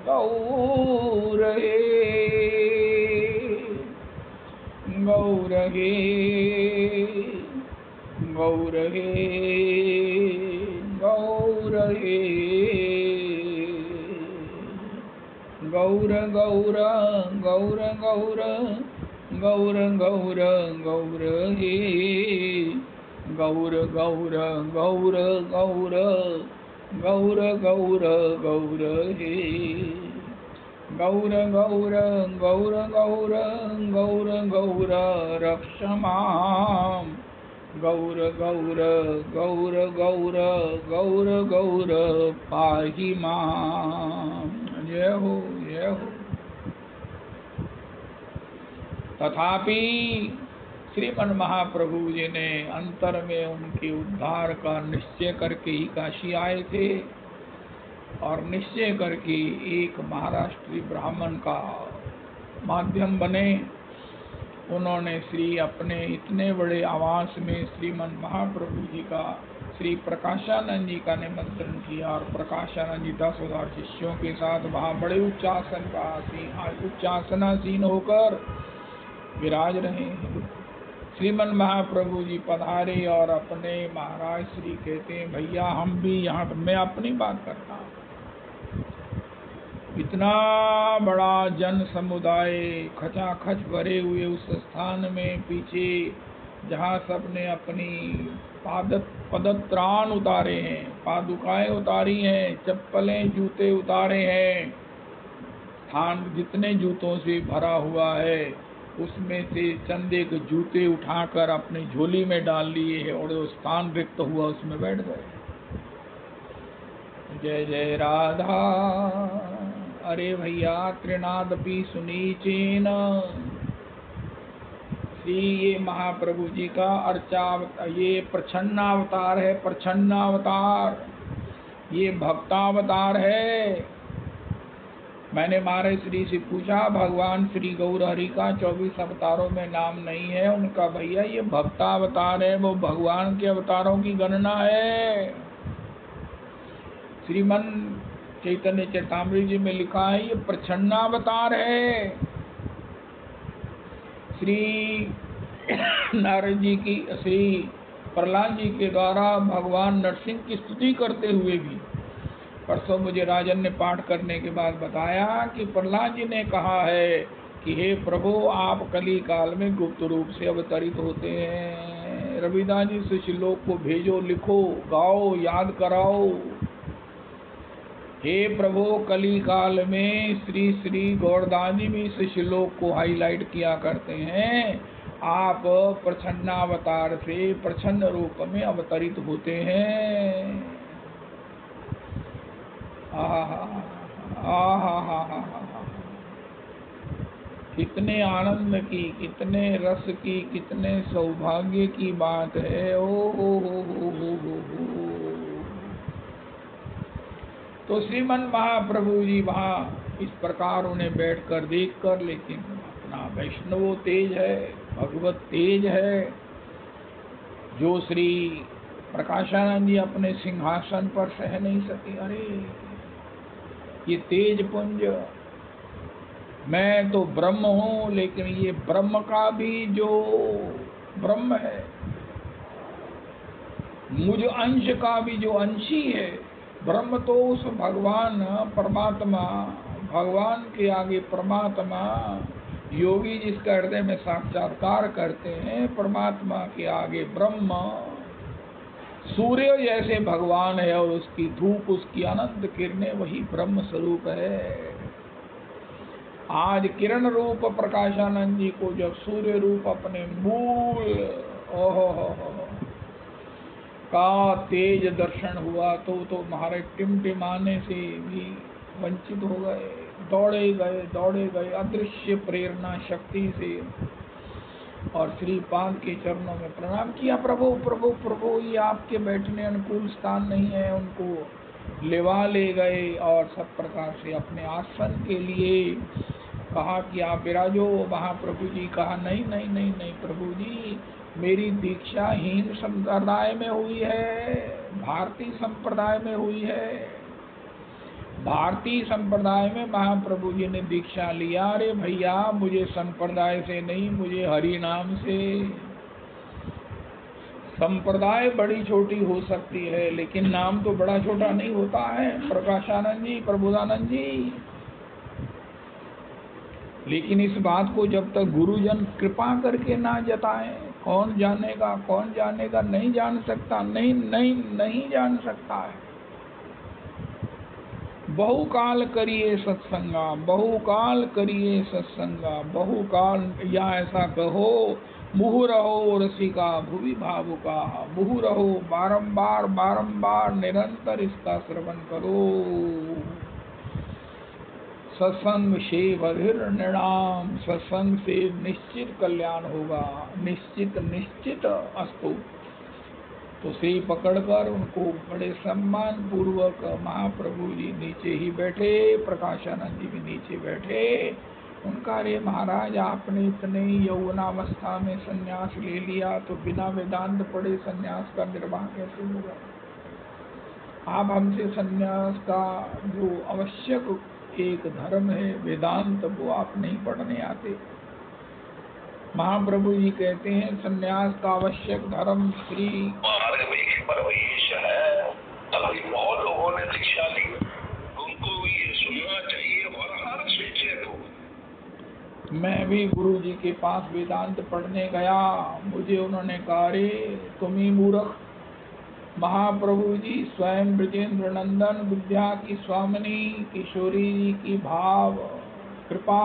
गौर हे, गौर हे, गौर हे, गौर हे, गौर गौर गौर गौर गौर गौर गौर हे, गौर गौर गौर गौर गौर गौर गौर हे, गौर गौर गौर गौर गौर गौर रक्ष मां, गौर गौर गौर गौर गौर गौर पाहि मां। जय हो, जय हो। तथापि श्रीमन महाप्रभु जी ने अंतर में उनके उद्धार का निश्चय करके ही काशी आए थे, और निश्चय करके एक महाराष्ट्री ब्राह्मण का माध्यम बने। उन्होंने अपने इतने बड़े आवास में श्रीमन महाप्रभु जी का, श्री प्रकाशानंद जी का निमंत्रण किया, और प्रकाशानंद जी 10,000 शिष्यों के साथ वहाँ बड़े उच्चासनासीन होकर विराज रहे हैं। श्रीमन महाप्रभु जी पधारे और अपने महाराज श्री कहते हैं भैया हम भी यहाँ पर, मैं अपनी बात करता हूँ, इतना बड़ा जन समुदाय खचाखच भरे हुए उस स्थान में पीछे जहाँ सबने अपनी पदत्राण उतारे हैं, पादुकाएं उतारी हैं, चप्पलें जूते उतारे हैं, स्थान जितने जूतों से भरा हुआ है उसमें से चंद एक जूते उठाकर अपनी झोली में डाल लिए और जो स्थान रिक्त हुआ उसमें बैठ गए। जय जय राधा। अरे भैया त्रिनादपि सुनीचेन, श्री ये महाप्रभु जी का ये प्रच्छन्नावतार है, प्रच्छन्नावतार, ये भक्तावतार है। मैंने महाराज श्री से पूछा भगवान श्री गौर हरि का 24 अवतारों में नाम नहीं है उनका, भैया ये भक्तावतार है, वो भगवान के अवतारों की गणना है। श्रीमन चैतन्य चैतामृत जी में लिखा है ये प्रच्छन्नावतार है। श्री नारद जी की, श्री प्रहलाद जी के द्वारा भगवान नरसिंह की स्तुति करते हुए भी परसों मुझे राजन ने पाठ करने के बाद बताया कि प्रहलाद जी ने कहा है कि हे प्रभु आप कली काल में गुप्त रूप से अवतरित होते हैं। रविदास जी से श्लोक को भेजो, लिखो, गाओ, याद कराओ। हे प्रभु कली काल में श्री श्री गौरदास जी भी इस श्लोक को हाईलाइट किया करते हैं, आप प्रच्छन्नावतार से प्रच्छन्न रूप में अवतरित होते हैं। कितने आनंद की, कितने रस की, कितने सौभाग्य की बात है। ओ हो। तो श्रीमन महाप्रभु जी वहाँ इस प्रकार उन्हें बैठकर देखकर, लेकिन अपना वैष्णव तेज है, भगवत तेज है, जो श्री प्रकाशानंद जी अपने सिंहासन पर सह नहीं सके। अरे ये तेज पुंज, मैं तो ब्रह्म हूँ, लेकिन ये ब्रह्म का भी जो ब्रह्म है, मुझ अंश का भी जो अंशी है, ब्रह्म तो उस भगवान परमात्मा, भगवान के आगे परमात्मा, योगी जिसका हृदय में साक्षात्कार करते हैं, परमात्मा के आगे ब्रह्म, सूर्य जैसे भगवान है और उसकी धूप, उसकी अनंत किरणें वही ब्रह्म स्वरूप है। आज किरण रूप प्रकाशानंद जी को जब सूर्य रूप अपने मूल का तेज दर्शन हुआ तो महाराज टिमटिमाने से भी वंचित हो गए, दौड़े गए अदृश्य प्रेरणा शक्ति से, और श्रीपाद के चरणों में प्रणाम किया। प्रभु प्रभु प्रभु, ये आपके बैठने अनुकूल स्थान नहीं है। उनको लेवा ले गए और सब प्रकार से अपने आसन के लिए कहा कि आप विराजो। महाप्रभु जी कहा नहीं नहीं नहीं नहीं प्रभु जी, मेरी दीक्षा हीन संप्रदाय में हुई है, भारतीय संप्रदाय में हुई है। भारतीय संप्रदाय में महाप्रभु जी ने दीक्षा लिया। अरे भैया मुझे संप्रदाय से नहीं, मुझे हरि नाम से। संप्रदाय बड़ी छोटी हो सकती है लेकिन नाम तो बड़ा छोटा नहीं होता है प्रकाशानंद जी, प्रबोधानंद जी। लेकिन इस बात को जब तक गुरुजन कृपा करके ना जताएं, कौन जानेगा, नहीं जान सकता, नहीं जान सकता है। बहुकाल करिए सत्संगा, बहुकाल करिए सत्संगा, बहुकाल, या ऐसा कहो मुहु रहो रसिका भुवि भावुका, मुहु रहो, बारंबार निरंतर इसका श्रवण करो। सत्संग से बधिर निर्णाम, सत्संग से निश्चित कल्याण होगा, निश्चित अस्तु। तो श्री पकड़कर उनको बड़े सम्मान पूर्वक महाप्रभु जी नीचे ही बैठे, प्रकाशानंद जी भी नीचे बैठे। उनका रे महाराज आपने इतने यौवनावस्था में संन्यास ले लिया तो बिना वेदांत पढ़े संन्यास का निर्वाह कैसे होगा? आप हमसे संन्यास का जो आवश्यक एक धर्म है वेदांत, वो आप नहीं पढ़ने आते। महाप्रभु जी कहते हैं संन्यास का आवश्यक धर्म श्री मार्ग में एक परवेश है। अभी बहुत लोगों ने दीक्षा ली, उनको ये सुनना चाहिए और हर शिष्य को। मैं भी गुरु जी के पास वेदांत पढ़ने गया, मुझे उन्होंने कहा रे तुम ही मूर्ख। महाप्रभु जी स्वयं ब्रजेंद्र नंदन विद्या की स्वामिनी किशोरी जी की भाव कृपा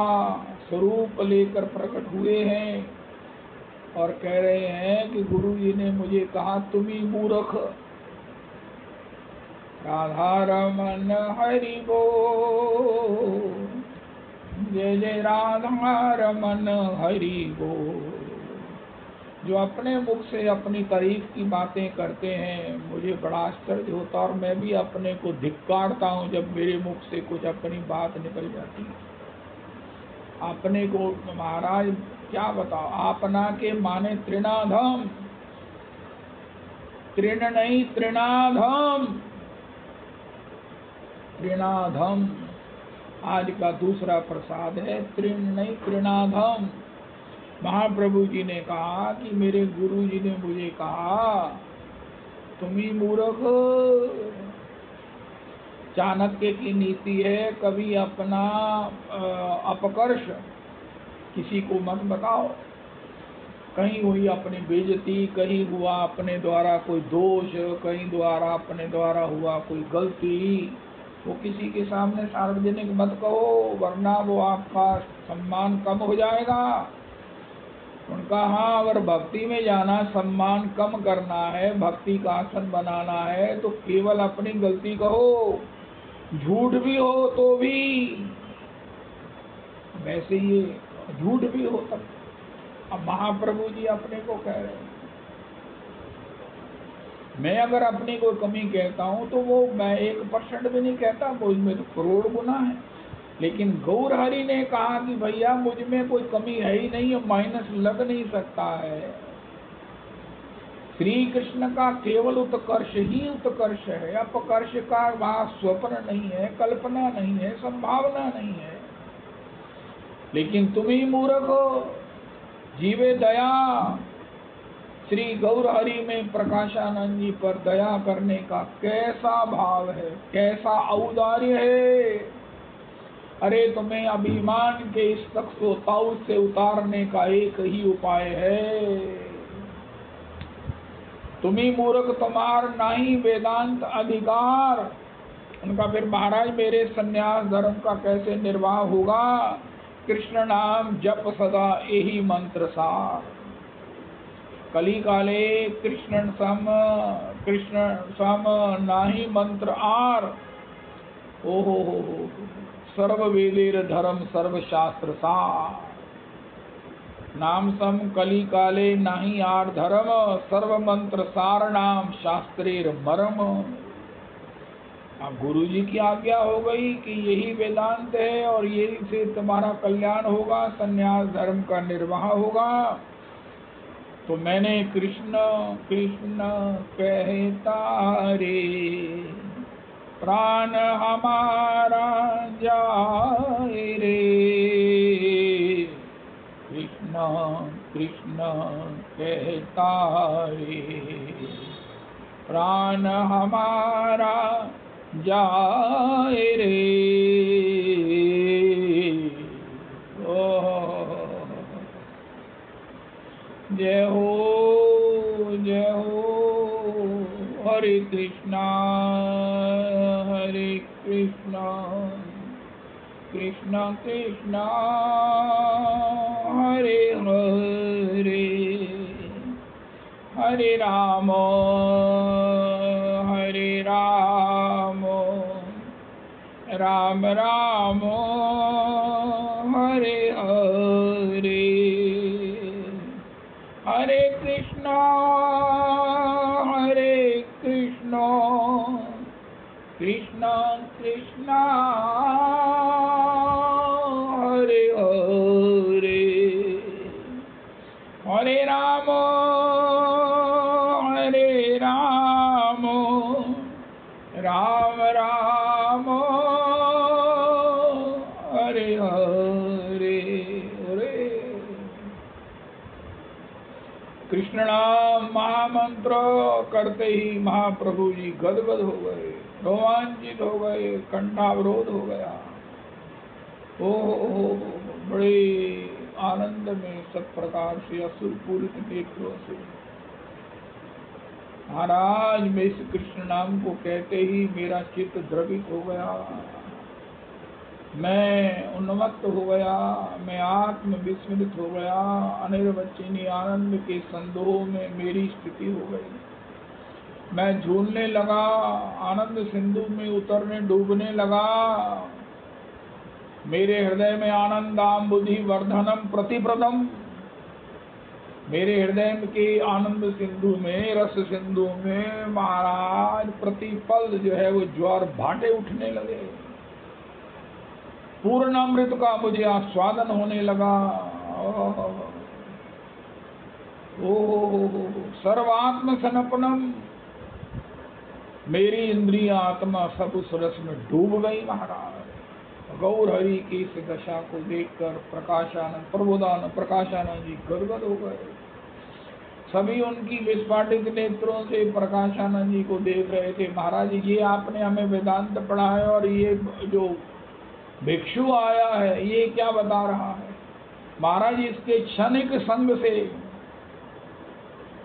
स्वरूप लेकर प्रकट हुए हैं और कह रहे हैं कि गुरु जी ने मुझे कहा तुम ही मूर्ख। राधा रमन हरि बोल, जय जय राधा रमन हरि बोल। जो अपने मुख से अपनी तारीफ की बातें करते हैं, मुझे बड़ा आश्चर्य होता और मैं भी अपने को धिक्कारता हूँ जब मेरे मुख से कुछ अपनी बात निकल जाती है। अपने को महाराज क्या बताओ, आपना के माने त्रिनाधम, तृण नहीं त्रिनाधम, त्रिनाधम आज का दूसरा प्रसाद है, तृण नहीं त्रिनाधम। महाप्रभु जी ने कहा कि मेरे गुरु जी ने मुझे कहा तुम ही मूर्ख। चाणक्य की नीति है कभी अपना अपकर्ष किसी को मत बताओ। कहीं हुई अपनी बेइज्जती, कहीं हुआ अपने द्वारा कोई दोष, कहीं द्वारा अपने द्वारा हुआ कोई गलती, वो किसी के सामने सार्वजनिक मत कहो, वरना वो आपका सम्मान कम हो जाएगा। उनका हाँ, अगर भक्ति में जाना सम्मान कम करना है, भक्ति का आसन बनाना है तो केवल अपनी गलती कहो, झूठ भी हो तो भी। वैसे ये झूठ भी हो तब। अब महाप्रभु जी अपने को कह रहे हैं, मैं अगर अपनी कोई कमी कहता हूँ तो वो मैं 1% भी नहीं कहता, मुझ में तो करोड़ गुना है। लेकिन गौर हरि ने कहा कि भैया मुझ में कोई कमी है ही नहीं, माइनस लग नहीं सकता है। श्री कृष्ण का केवल उत्कर्ष ही उत्कर्ष है, अपकर्ष का वहाँ स्वप्न नहीं है, कल्पना नहीं है, संभावना नहीं है। लेकिन तुम ही मूर्ख हो, जीवे दया। श्री गौर हरि में प्रकाशानंद जी पर दया करने का कैसा भाव है, कैसा औदार्य है। अरे तुम्हें अभिमान के इस तख्तोताऊ से उतारने का एक ही उपाय है, तुम्ही मूर्ख तुम्हार नहीं वेदांत अधिकार। उनका फिर महाराज मेरे सन्यास धर्म का कैसे निर्वाह होगा? कृष्ण नाम जप सदा यही मंत्र सार। कली काले कृष्ण सम नाही मंत्र आर। ओहो हो सर्व वेदेर धर्म सर्व शास्त्र सार। नाम सम कली काले नाही आर धर्म, सर्व मंत्र सार नाम शास्त्रेर मरम। अब गुरु जी की आज्ञा हो गई कि यही वेदांत है और यही से तुम्हारा कल्याण होगा, संन्यास धर्म का निर्वाह होगा। तो मैंने कृष्ण कृष्ण कहता रे, प्राण हमारा जाए रे। कृष्ण कृष्ण कहता रे, प्राण हमारा जाए रे। जय हो हरे कृष्णा कृष्णा कृष्णा हरे हरे, हरे राम राम राम हरे हरे, हरे कृष्णा कृष्णा कृष्णा हरे हरे, हरे राम राम राम हरे हरे। कृष्ण नाम महामंत्र करते ही महाप्रभु जी गदगद हो गए, रोमांचित हो गए, कंठावरोध हो गया। ओ बड़े आनंद में सब प्रकार से असुर पूरित नेत्रों से महाराज मैं इस कृष्ण नाम को कहते ही मेरा चित्त द्रवित हो गया, मैं उन्मत्त हो गया, मैं आत्म विस्मृत हो गया, अनिर्वचनीय आनंद के संदोह में मेरी स्थिति हो गई। मैं झूलने लगा, आनंद सिंधु में उतरने डूबने लगा। मेरे हृदय में आनंदाम बुद्धि वर्धनम प्रतिप्रदम, मेरे हृदय के आनंद सिंधु में, रस सिंधु में महाराज प्रतिपल जो है वो ज्वार भाटे उठने लगे। पूर्ण अमृत का मुझे आस्वादन होने लगा। ओ सर्वात्म सनपनम, मेरी इंद्रिय आत्मा सब उस रस में डूब गई महाराज। गौर हरि की इस दशा को देखकर प्रकाशानंद प्रबोधानंद प्रकाशानंद जी गदगद हो गए। सभी उनकी विस्फाटित नेत्रों से प्रकाशानंद जी को देख रहे थे। महाराज ये आपने हमें वेदांत पढ़ा है और ये जो भिक्षु आया है ये क्या बता रहा है? महाराज इसके क्षणिक संग से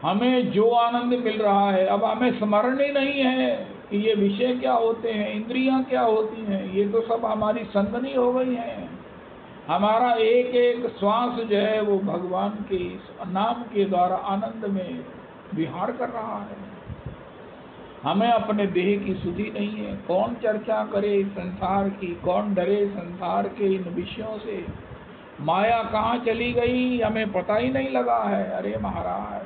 हमें जो आनंद मिल रहा है अब हमें स्मरण ही नहीं है कि ये विषय क्या होते हैं, इंद्रियां क्या होती हैं। ये तो सब हमारी संगनी हो गई है। हमारा एक एक श्वास जो है वो भगवान के नाम के द्वारा आनंद में विहार कर रहा है। हमें अपने देह की सुधि नहीं है। कौन चर्चा करे संसार की, कौन डरे संसार के इन विषयों से। माया कहाँ चली गई हमें पता ही नहीं लगा है। अरे महाराज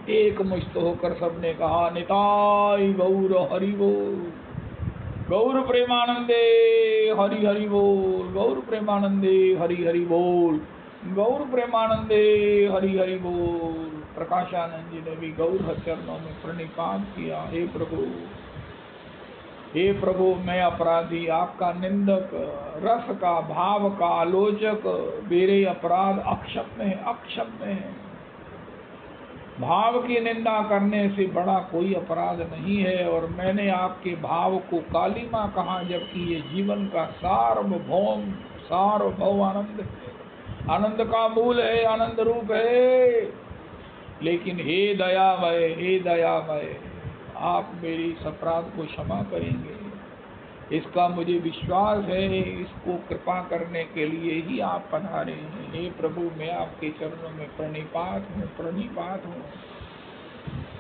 एक मुश्त होकर सबने कहा निताई गौर हरि बोल, गौर प्रेमानंदे हरि हरि बोल, गौर प्रेमानंदे हरि हरि बोल, गौर प्रेमानंदे हरि हरि बोल। प्रकाशानंद जी ने भी गौर चरणों में प्रणिपात किया। हे प्रभु, हे प्रभु मैं अपराधी, आपका निंदक, रस का भाव का आलोचक, मेरे अपराध अक्षम्य है, अक्षम्य है। भाव की निंदा करने से बड़ा कोई अपराध नहीं है और मैंने आपके भाव को कालिमा कहा, जबकि ये जीवन का सार्वभौम आनंद है, आनंद का मूल है, आनंद रूप है। लेकिन हे दयामय, हे दयामय, आप मेरी इस अपराध को क्षमा करेंगे, इसका मुझे विश्वास है। इसको कृपा करने के लिए ही आप पधारे हैं। हे प्रभु मैं आपके चरणों में प्रणिपात हूँ।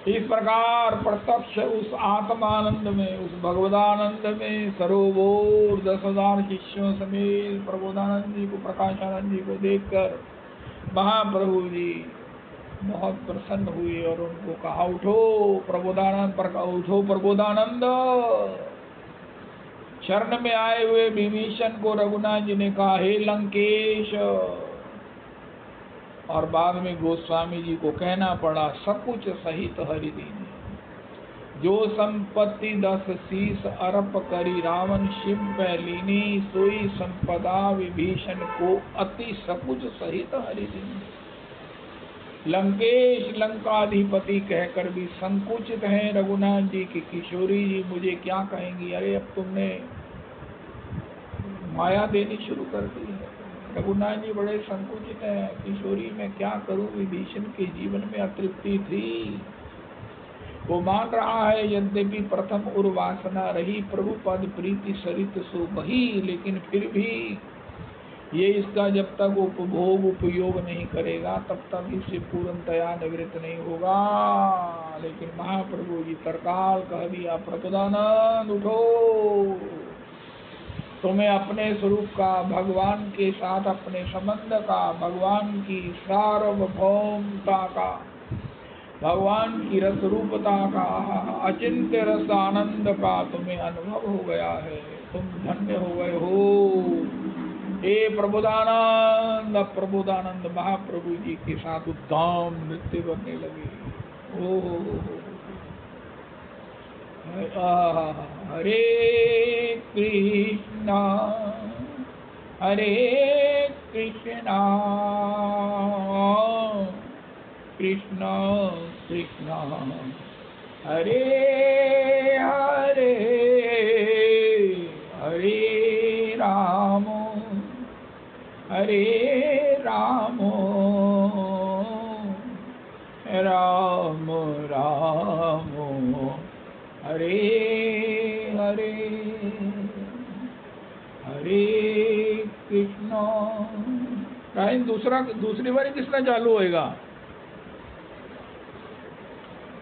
इस प्रकार प्रत्यक्ष उस आत्मानंद में, उस भगवदानंद में सरोवर 10,000 शिष्यों समेत प्रबोधानंद जी को, प्रकाशानंद जी को देखकर महाप्रभु जी बहुत प्रसन्न हुए और उनको कहा उठो प्रबोधानंद, उठो प्रबोधानंद। शरण में आए हुए विभीषण को रघुनाथ जी ने कहा हे लंकेश, और बाद में गोस्वामी जी को कहना पड़ा सकुच सहित हरिदीन, जो संपत्ति 10 शीस अर्प करी रावण शिव पैलीनी, सोई संपदा विभीषण को अति सकुच सहित हरिदीन। लंकेश लंकाधिपति कहकर भी संकुचित हैं रघुनाथ जी की किशोरी जी मुझे क्या कहेंगी। अरे अब तुमने माया देनी शुरू कर दी है। रघुनाथ जी बड़े संकुचित हैं, किशोरी मैं क्या करूं, विभीषण के जीवन में अतृप्ति थी। वो मान रहा है यद्यपि प्रथम उर्वासना रही प्रभु पद प्रीति सरित सो बही, लेकिन फिर भी ये इसका जब तक उपभोग उपयोग नहीं करेगा तब तक इससे पूर्णतया निवृत्त नहीं होगा। लेकिन महाप्रभु जी तरकाल कह दिया प्रबोधानंद उठो, तुम्हें अपने स्वरूप का, भगवान के साथ अपने संबंध का, भगवान की सार्वभौमता का, भगवान की रस रूपता का, अचिंत्य रस आनंद का तुम्हें अनुभव हो गया है। तुम धन्य हो गए हो। हे प्रबोधानंद, प्रबोधानंद महाप्रभु जी के साथ उद्दाम नृत्य करने लगे। ओ हरे कृष्णा हरे कृष्णा कृष्ण कृष्ण हरे हरे हरे राम हरे राम राम राम हरे हरे हरे कृष्ण। दूसरी बारी किसना चालू होएगा?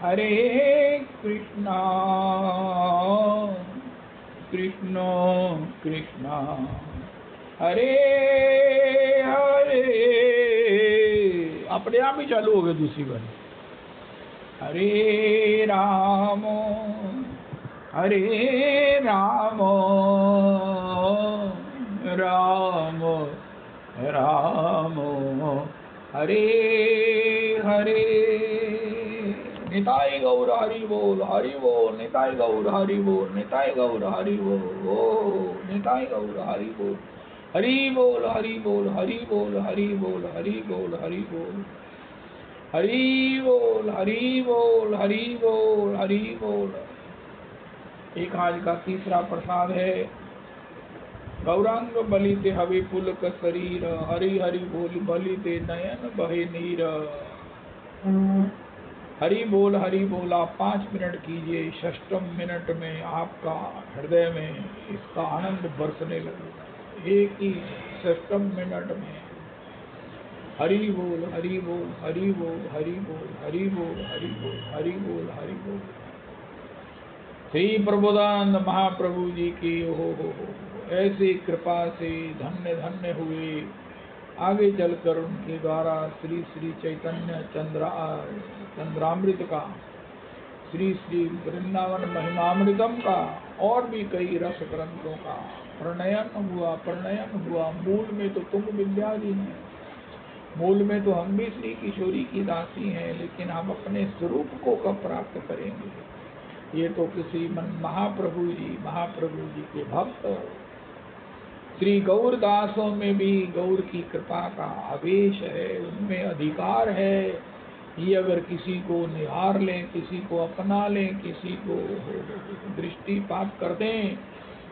हरे कृष्णा कृष्ण कृष्ण हरे हरे, अपने आप ही चालू हो गए दूसरी बारी। हरे राम राम राम हरे हरे। निताई गौर हरि बोल निताई गौर हरि बोल निताई गौर हरि बोल निताई गौर हरि बोल हरि बोल हरि बोल हरि बोल हरि बोल हरि बोल हरि बोल हरि बोल हरि बोल हरि बोल हरि बोल। एक आज का तीसरा प्रसाद है गौरांग बलि ते हवे पुलक शरीर हरि हरि बोल बलि ते नयन बहे नीर। हरि बोल आप 5 मिनट कीजिए, षष्ठम मिनट में आपका हृदय में इसका आनंद बरसने लगेगा। एक ही षष्ठम मिनट में हरि बोल हरि बोल हरि बोल हरि बोल हरि बोल हरि बोल हरि बोल हरि बोल। श्री प्रबोधानंद महाप्रभु जी की हो ऐसी कृपा से धन्य धन्य हुए। आगे चलकर उनके द्वारा श्री श्री चैतन्य चंद्रामृत का, श्री श्री वृंदावन महिमामृतम का और भी कई रस ग्रंथों का प्रणयन हुआ। मूल में तो तुंग विद्या जी हैं, मूल में तो हम भी श्री किशोरी की दासी हैं, लेकिन हम अपने स्वरूप को कब प्राप्त करेंगे? ये तो किसी महाप्रभु जी के भक्त श्री गौरदासों में भी गौर की कृपा का आवेश है, उनमें अधिकार है। ये अगर किसी को निहार लें, किसी को अपना लें, किसी को दृष्टिपात कर दें,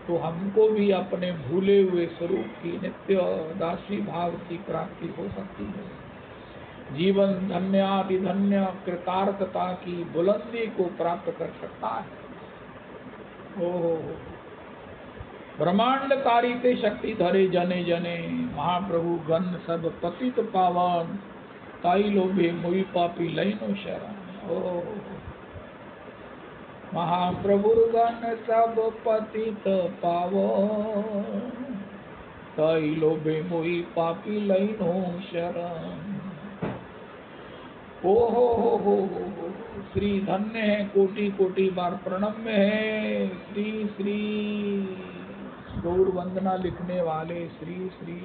तो हमको भी अपने भूले हुए स्वरूप की नित्य दासी भाव की प्राप्ति हो सकती है। जीवन धन्याति धन्य कृतार्थता की बुलंदी को प्राप्त कर सकता है। ओ ब्रह्मांड तारीते शक्ति धरे जने जने, महाप्रभु गण सब पतित पावन, ताई लोभे मोई पापी लैनो शरण। ओ महाप्रभु गण सब पतित पावन, ताई लोभे मोई पापी लैनो शरण। ओ हो श्री धन्य है, कोटि कोटि बार प्रणम्य है। श्री श्री गौर वंदना लिखने वाले श्री श्री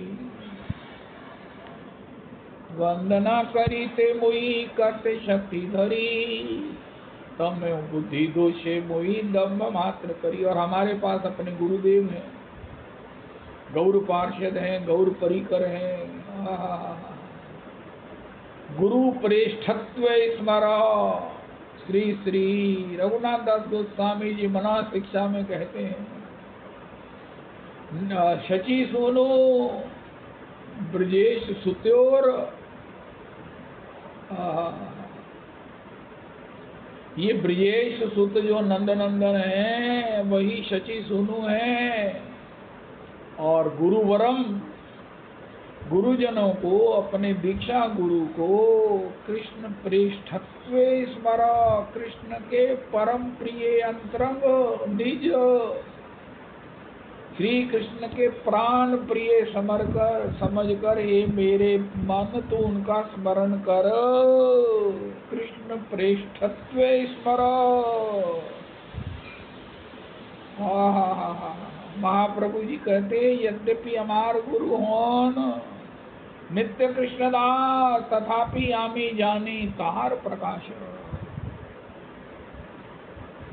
वंदना करी ते मोई करते शक्ति धरी, तम बुद्धि दोषे मोई दम्भ मात्र करी। और हमारे पास अपने गुरुदेव हैं, गौर पार्षद हैं, गौर परिकर हैं। गुरु प्रेष्ठत्व स्मरा। श्री श्री रघुनाथ दास गोस्वामी जी मना शिक्षा में कहते हैं, शची सुनो ब्रजेश सुत्योर। ये ब्रजेश सुत जो नंदनंदन है वही शची सुनु है। और गुरुवरम, गुरुजनों को, अपने दीक्षा गुरु को कृष्ण प्रेष्ठत्व स्मरा, कृष्ण के परम प्रिय अंतरंग निज श्री कृष्ण के प्राण प्रिय समझकर हे मेरे मन तो उनका स्मरण कर। कृष्ण प्रेष्ठत्व स्मरा। महाप्रभु जी कहते यद्यपि हमार गुरु होन नित्य कृष्णदास, तथापि आमी जानी तार प्रकाश।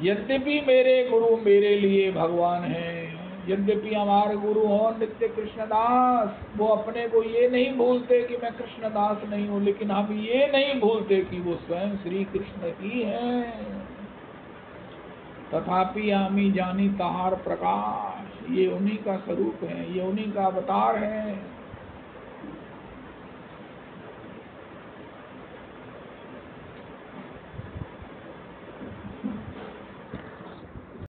यद्यपि मेरे गुरु मेरे लिए भगवान हैं, यद्यपि हमारे गुरु हो नित्य कृष्णदास, वो अपने को ये नहीं भूलते कि मैं कृष्णदास नहीं हूँ, लेकिन हम ये नहीं भूलते कि वो स्वयं श्री कृष्ण ही है। तथापि आमी जानी तहार प्रकाश, ये उन्हीं का स्वरूप है, ये उन्हीं का अवतार है।